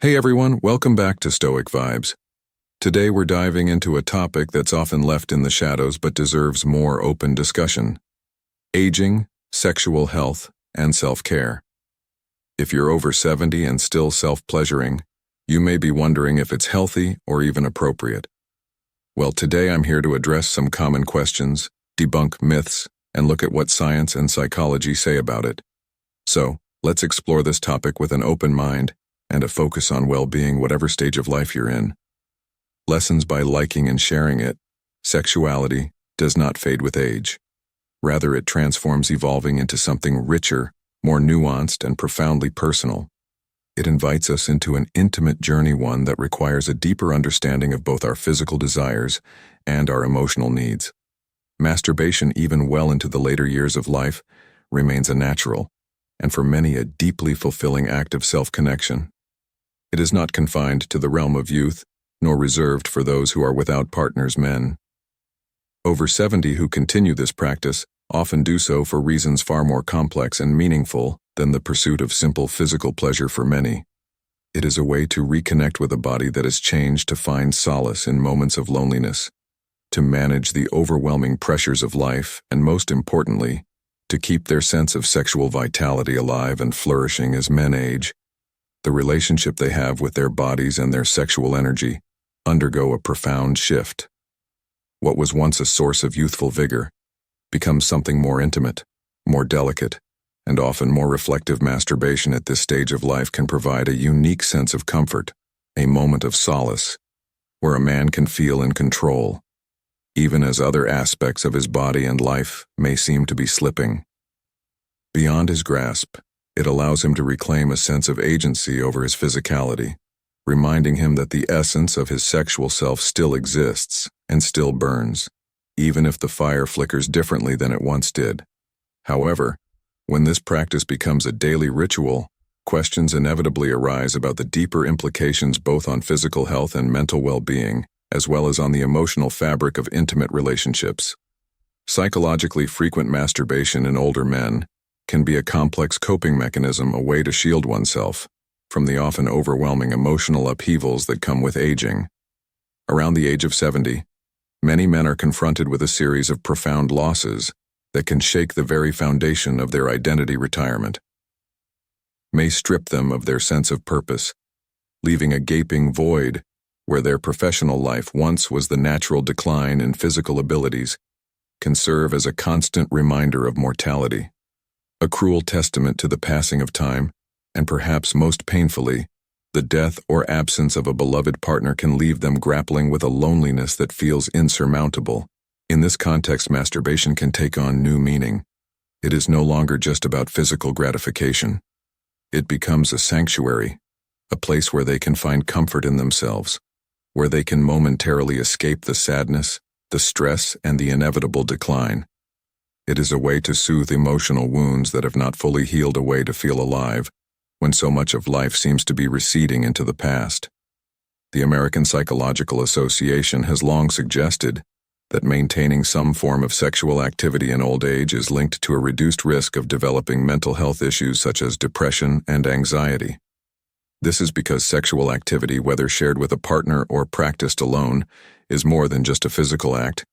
Hey everyone, welcome back to Stoic Vibes. Today we're diving into a topic that's often left in the shadows but deserves more open discussion: aging, sexual health, and self-care. If you're over 70 and still self-pleasuring, you may be wondering if it's healthy or even appropriate. Well, today I'm here to address some common questions, debunk myths, and look at what science and psychology say about it. So, let's explore this topic with an open mind and a focus on well-being whatever stage of life you're in. Lessons by liking and sharing it. Sexuality does not fade with age. Rather, it transforms, evolving into something richer, more nuanced, and profoundly personal. It invites us into an intimate journey, one that requires a deeper understanding of both our physical desires and our emotional needs. Masturbation, even well into the later years of life, remains a natural, and for many a deeply fulfilling act of self-connection. It is not confined to the realm of youth, nor reserved for those who are without partners, men. Over 70 who continue this practice often do so for reasons far more complex and meaningful than the pursuit of simple physical pleasure for many. It is a way to reconnect with a body that has changed, to find solace in moments of loneliness, to manage the overwhelming pressures of life, and most importantly, to keep their sense of sexual vitality alive and flourishing as men age. The relationship they have with their bodies and their sexual energy undergo a profound shift. What was once a source of youthful vigor becomes something more intimate, more delicate, and often more reflective. Masturbation at this stage of life can provide a unique sense of comfort, a moment of solace, where a man can feel in control, even as other aspects of his body and life may seem to be slipping beyond his grasp. It allows him to reclaim a sense of agency over his physicality, reminding him that the essence of his sexual self still exists and still burns, even if the fire flickers differently than it once did. However, when this practice becomes a daily ritual, questions inevitably arise about the deeper implications both on physical health and mental well-being, as well as on the emotional fabric of intimate relationships. Psychologically, frequent masturbation in older men can be a complex coping mechanism, a way to shield oneself from the often overwhelming emotional upheavals that come with aging. Around the age of 70, many men are confronted with a series of profound losses that can shake the very foundation of their identity. Retirement may strip them of their sense of purpose, leaving a gaping void where their professional life once was. The natural decline in physical abilities can serve as a constant reminder of mortality, a cruel testament to the passing of time, and perhaps most painfully, the death or absence of a beloved partner can leave them grappling with a loneliness that feels insurmountable. In this context, masturbation can take on new meaning. It is no longer just about physical gratification. It becomes a sanctuary, a place where they can find comfort in themselves, where they can momentarily escape the sadness, the stress, and the inevitable decline. It is a way to soothe emotional wounds that have not fully healed, a way to feel alive when so much of life seems to be receding into the past. The American Psychological Association has long suggested that maintaining some form of sexual activity in old age is linked to a reduced risk of developing mental health issues such as depression and anxiety. This is because sexual activity, whether shared with a partner or practiced alone, is more than just a physical act.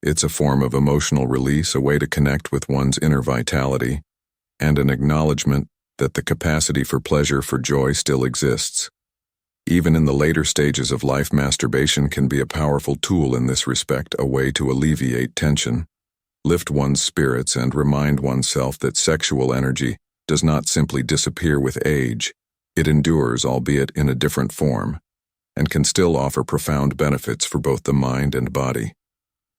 It's a form of emotional release, a way to connect with one's inner vitality, and an acknowledgement that the capacity for pleasure, for joy, still exists. Even in the later stages of life, masturbation can be a powerful tool in this respect, a way to alleviate tension, lift one's spirits, and remind oneself that sexual energy does not simply disappear with age. It endures, albeit in a different form, and can still offer profound benefits for both the mind and body.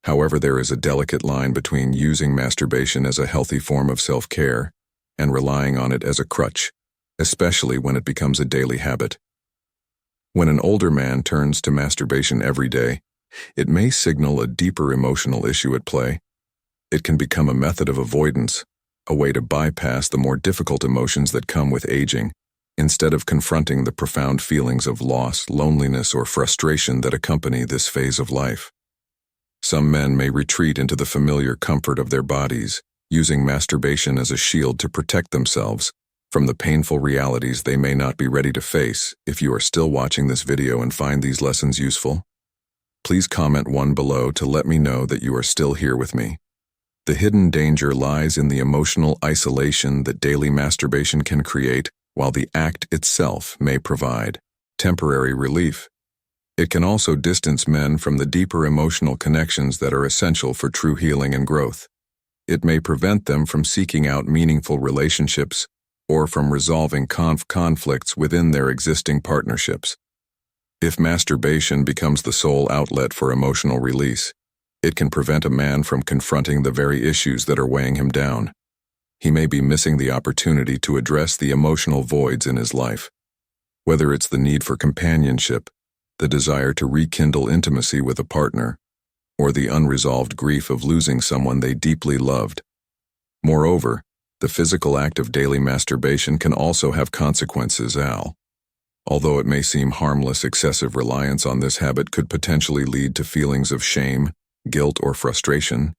However, there is a delicate line between using masturbation as a healthy form of self-care and relying on it as a crutch, especially when it becomes a daily habit. When an older man turns to masturbation every day, it may signal a deeper emotional issue at play. It can become a method of avoidance, a way to bypass the more difficult emotions that come with aging, instead of confronting the profound feelings of loss, loneliness, or frustration that accompany this phase of life. Some men may retreat into the familiar comfort of their bodies, using masturbation as a shield to protect themselves, from the painful realities they may not be ready to face. If you are still watching this video and find these lessons useful, please comment one below to let me know that you are still here with me. The hidden danger lies in the emotional isolation that daily masturbation can create, while the act itself may provide temporary relief. It can also distance men from the deeper emotional connections that are essential for true healing and growth. It may prevent them from seeking out meaningful relationships or from resolving conflicts within their existing partnerships. If masturbation becomes the sole outlet for emotional release, it can prevent a man from confronting the very issues that are weighing him down. He may be missing the opportunity to address the emotional voids in his life. Whether it's the need for companionship, the desire to rekindle intimacy with a partner, or the unresolved grief of losing someone they deeply loved. Moreover, the physical act of daily masturbation can also have consequences. Although it may seem harmless, excessive reliance on this habit could potentially lead to feelings of shame, guilt, or frustration,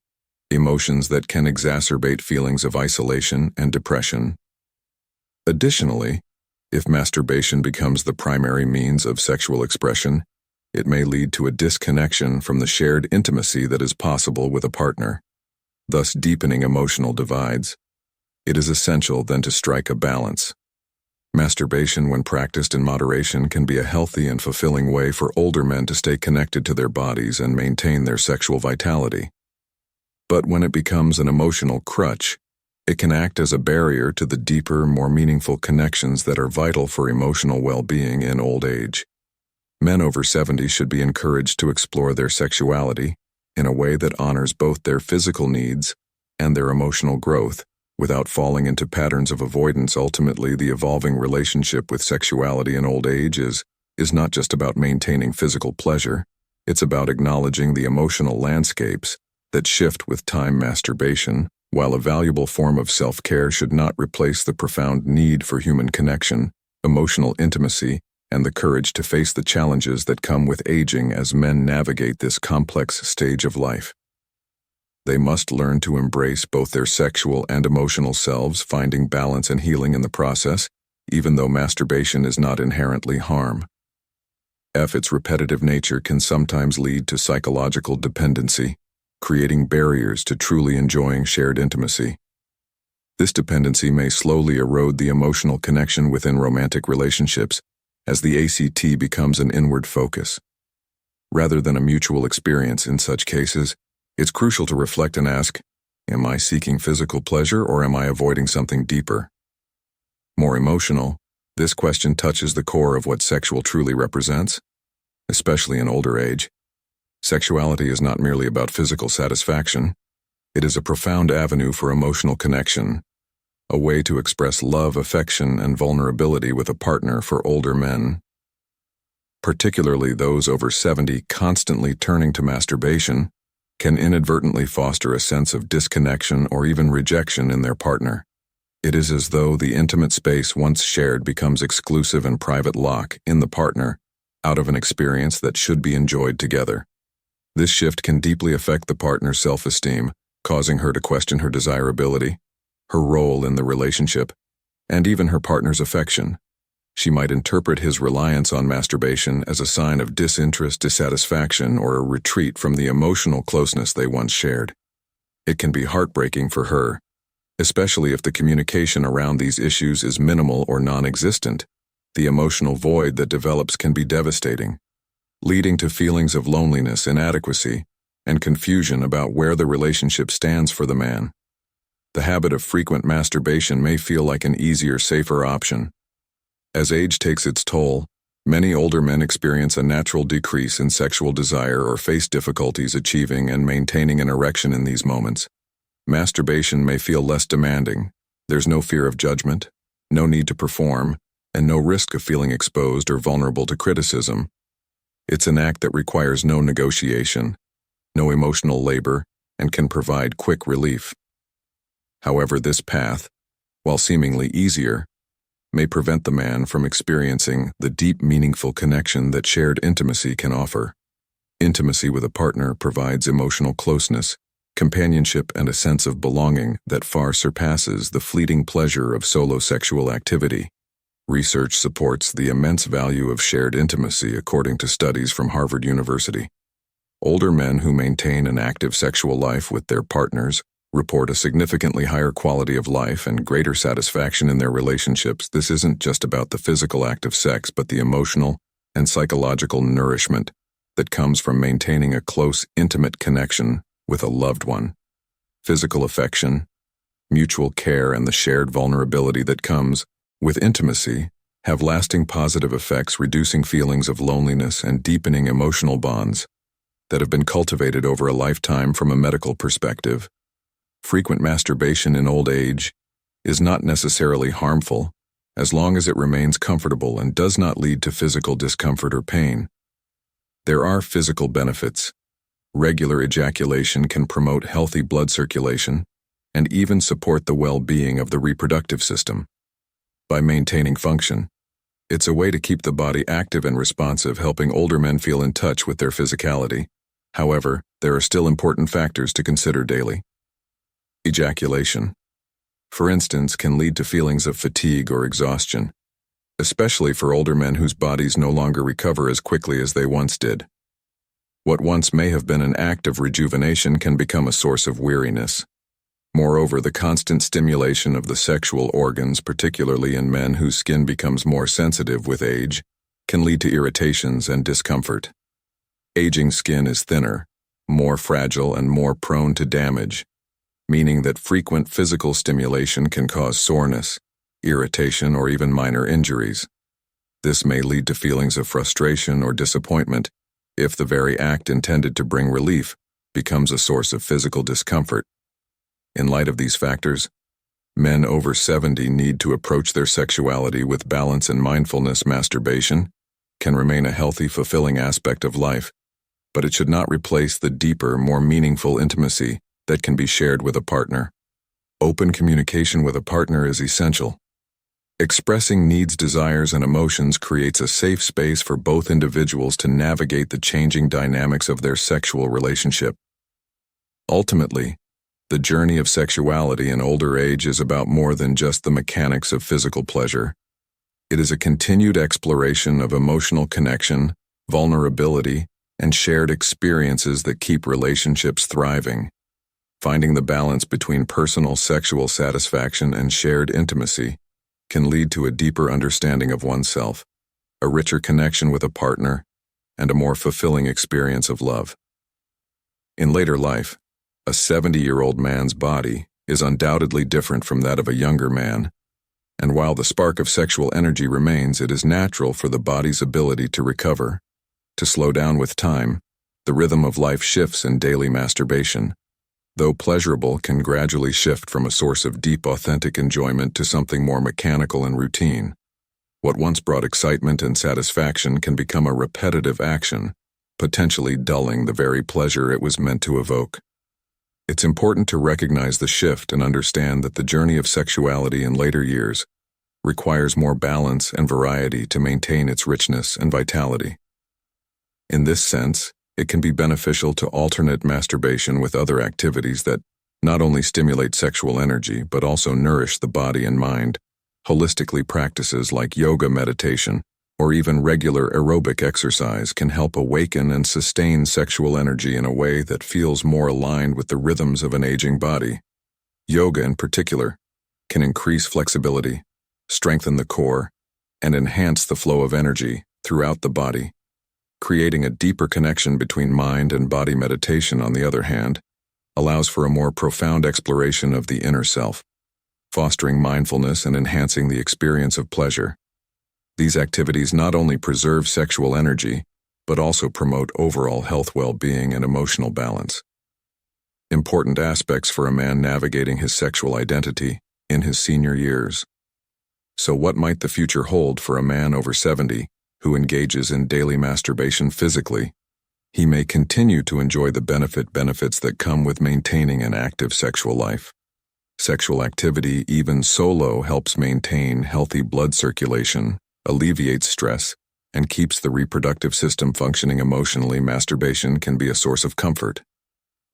emotions that can exacerbate feelings of isolation and depression. Additionally, if masturbation becomes the primary means of sexual expression, it may lead to a disconnection from the shared intimacy that is possible with a partner, thus deepening emotional divides. It is essential then to strike a balance. Masturbation, when practiced in moderation, can be a healthy and fulfilling way for older men to stay connected to their bodies and maintain their sexual vitality. But when it becomes an emotional crutch, it can act as a barrier to the deeper, more meaningful connections that are vital for emotional well-being in old age. Men over 70 should be encouraged to explore their sexuality in a way that honors both their physical needs and their emotional growth, without falling into patterns of avoidance. Ultimately, the evolving relationship with sexuality in old age is not just about maintaining physical pleasure, it's about acknowledging the emotional landscapes that shift with time. Masturbation, while a valuable form of self-care, should not replace the profound need for human connection, emotional intimacy, and the courage to face the challenges that come with aging as men navigate this complex stage of life. They must learn to embrace both their sexual and emotional selves, finding balance and healing in the process, even though masturbation is not inherently harm. Its repetitive nature can sometimes lead to psychological dependency, creating barriers to truly enjoying shared intimacy. This dependency may slowly erode the emotional connection within romantic relationships, as the ACT becomes an inward focus, rather than a mutual experience. In such cases, it's crucial to reflect and ask, am I seeking physical pleasure or am I avoiding something deeper? More emotional, this question touches the core of what sexual truly represents, especially in older age. Sexuality is not merely about physical satisfaction. It is a profound avenue for emotional connection, a way to express love, affection, and vulnerability with a partner. For older men, particularly those over 70, constantly turning to masturbation can inadvertently foster a sense of disconnection or even rejection in their partner. It is as though the intimate space once shared becomes exclusive and private, lock in the partner out of an experience that should be enjoyed together. This shift can deeply affect the partner's self-esteem, causing her to question her desirability, her role in the relationship, and even her partner's affection. She might interpret his reliance on masturbation as a sign of disinterest, dissatisfaction, or a retreat from the emotional closeness they once shared. It can be heartbreaking for her, especially if the communication around these issues is minimal or non-existent. The emotional void that develops can be devastating, leading to feelings of loneliness, inadequacy, and confusion about where the relationship stands for the man. The habit of frequent masturbation may feel like an easier, safer option. As age takes its toll, many older men experience a natural decrease in sexual desire or face difficulties achieving and maintaining an erection in these moments. Masturbation may feel less demanding. There's no fear of judgment, no need to perform, and no risk of feeling exposed or vulnerable to criticism. It's an act that requires no negotiation, no emotional labor, and can provide quick relief. However, this path, while seemingly easier, may prevent the man from experiencing the deep, meaningful connection that shared intimacy can offer. Intimacy with a partner provides emotional closeness, companionship, and a sense of belonging that far surpasses the fleeting pleasure of solo sexual activity. Research supports the immense value of shared intimacy according to studies from Harvard University. Older men who maintain an active sexual life with their partners report a significantly higher quality of life and greater satisfaction in their relationships. This isn't just about the physical act of sex, but the emotional and psychological nourishment that comes from maintaining a close, intimate connection with a loved one. Physical affection, mutual care, and the shared vulnerability that comes with intimacy have lasting positive effects, reducing feelings of loneliness and deepening emotional bonds that have been cultivated over a lifetime. From a medical perspective, frequent masturbation in old age is not necessarily harmful as long as it remains comfortable and does not lead to physical discomfort or pain. There are physical benefits. Regular ejaculation can promote healthy blood circulation and even support the well-being of the reproductive system. By maintaining function, it's a way to keep the body active and responsive, helping older men feel in touch with their physicality. However, there are still important factors to consider daily. Ejaculation, for instance, can lead to feelings of fatigue or exhaustion, especially for older men whose bodies no longer recover as quickly as they once did. What once may have been an act of rejuvenation can become a source of weariness. Moreover, the constant stimulation of the sexual organs, particularly in men whose skin becomes more sensitive with age, can lead to irritations and discomfort. Aging skin is thinner, more fragile, and more prone to damage, meaning that frequent physical stimulation can cause soreness, irritation, or even minor injuries. This may lead to feelings of frustration or disappointment if the very act intended to bring relief becomes a source of physical discomfort. In light of these factors, men over 70 need to approach their sexuality with balance and mindfulness. Masturbation can remain a healthy, fulfilling aspect of life, but it should not replace the deeper, more meaningful intimacy that can be shared with a partner. Open communication with a partner is essential. Expressing needs, desires, and emotions creates a safe space for both individuals to navigate the changing dynamics of their sexual relationship. Ultimately, the journey of sexuality in older age is about more than just the mechanics of physical pleasure. It is a continued exploration of emotional connection, vulnerability, and shared experiences that keep relationships thriving. Finding the balance between personal sexual satisfaction and shared intimacy can lead to a deeper understanding of oneself, a richer connection with a partner, and a more fulfilling experience of love. In later life, a 70-year-old man's body is undoubtedly different from that of a younger man, and while the spark of sexual energy remains, it is natural for the body's ability to recover, to slow down with time. The rhythm of life shifts, and daily masturbation, though pleasurable, can gradually shift from a source of deep, authentic enjoyment to something more mechanical and routine. What once brought excitement and satisfaction can become a repetitive action, potentially dulling the very pleasure it was meant to evoke. It's important to recognize the shift and understand that the journey of sexuality in later years requires more balance and variety to maintain its richness and vitality. In this sense, it can be beneficial to alternate masturbation with other activities that not only stimulate sexual energy but also nourish the body and mind. Holistically, practices like yoga, meditation, or even regular aerobic exercise can help awaken and sustain sexual energy in a way that feels more aligned with the rhythms of an aging body. Yoga, in particular, can increase flexibility, strengthen the core, and enhance the flow of energy throughout the body. Creating a deeper connection between mind and body. Meditation, on the other hand, allows for a more profound exploration of the inner self, fostering mindfulness and enhancing the experience of pleasure. These activities not only preserve sexual energy, but also promote overall health, well-being, and emotional balance. Important aspects for a man navigating his sexual identity in his senior years. So what might the future hold for a man over 70 who engages in daily masturbation? Physically, he may continue to enjoy the benefits that come with maintaining an active sexual life. Sexual activity, even solo, helps maintain healthy blood circulation, alleviates stress, and keeps the reproductive system functioning. Emotionally, masturbation can be a source of comfort.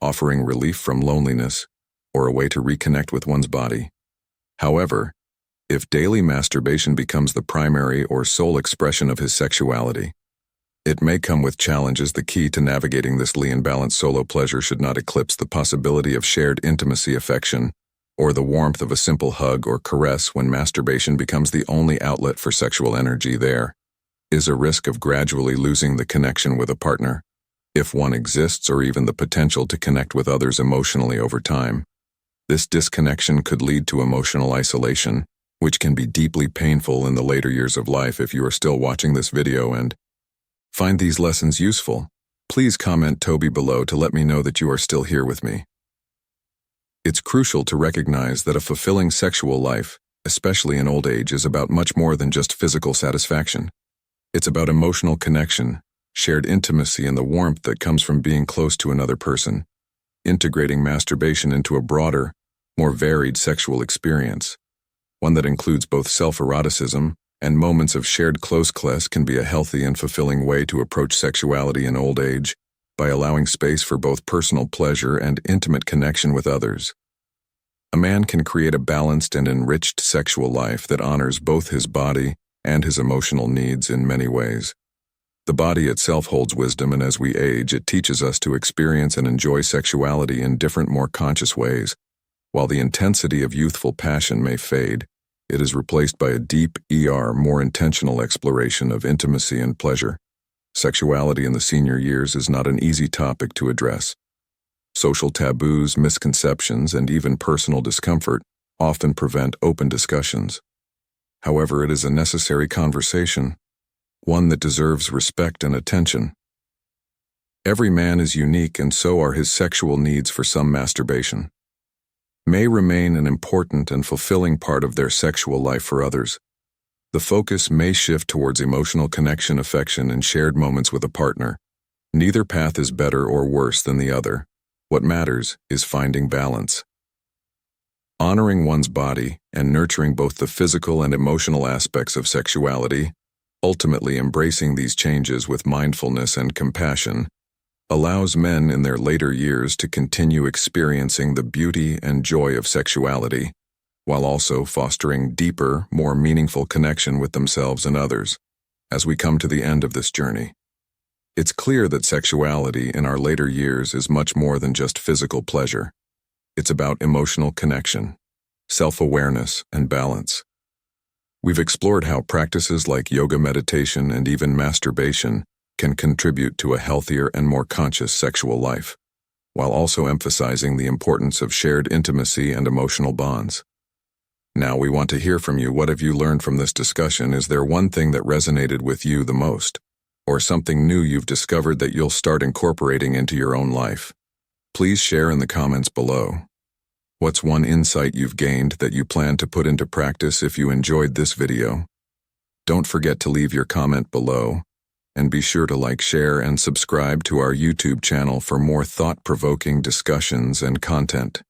offering relief from loneliness, or a way to reconnect with one's body. However, if daily masturbation becomes the primary or sole expression of his sexuality, it may come with challenges. The key to navigating this balanced solo pleasure should not eclipse the possibility of shared intimacy, affection, or the warmth of a simple hug or caress. When masturbation becomes the only outlet for sexual energy, there is a risk of gradually losing the connection with a partner, if one exists, or even the potential to connect with others emotionally over time. This disconnection could lead to emotional isolation, which can be deeply painful in the later years of life. If you are still watching this video and find these lessons useful, please comment Toby below to let me know that you are still here with me. It's crucial to recognize that a fulfilling sexual life, especially in old age, is about much more than just physical satisfaction. It's about emotional connection, shared intimacy, and the warmth that comes from being close to another person. Integrating masturbation into a broader, more varied sexual experience, one that includes both self-eroticism and moments of shared closeness, can be a healthy and fulfilling way to approach sexuality in old age, by allowing space for both personal pleasure and intimate connection with others. A man can create a balanced and enriched sexual life that honors both his body and his emotional needs in many ways. The body itself holds wisdom, and as we age, it teaches us to experience and enjoy sexuality in different, more conscious ways. While the intensity of youthful passion may fade, it is replaced by a deep, more intentional exploration of intimacy and pleasure. Sexuality in the senior years is not an easy topic to address. Social taboos, misconceptions, and even personal discomfort often prevent open discussions. However, it is a necessary conversation, one that deserves respect and attention. Every man is unique, and so are his sexual needs. For some, masturbation may remain an important and fulfilling part of their sexual life. For others, the focus may shift towards emotional connection, affection, and shared moments with a partner. Neither path is better or worse than the other. What matters is finding balance, honoring one's body, and nurturing both the physical and emotional aspects of sexuality. Ultimately, embracing these changes with mindfulness and compassion allows men in their later years to continue experiencing the beauty and joy of sexuality, while also fostering deeper, more meaningful connection with themselves and others. As we come to the end of this journey, it's clear that sexuality in our later years is much more than just physical pleasure. It's about emotional connection, self-awareness, and balance. We've explored how practices like yoga, meditation, and even masturbation can contribute to a healthier and more conscious sexual life, while also emphasizing the importance of shared intimacy and emotional bonds. Now we want to hear from you. What have you learned from this discussion? Is there one thing that resonated with you the most, or something new you've discovered that you'll start incorporating into your own life? Please share in the comments below. What's one insight you've gained that you plan to put into practice? If you enjoyed this video, don't forget to leave your comment below, and be sure to like, share, and subscribe to our YouTube channel for more thought-provoking discussions and content.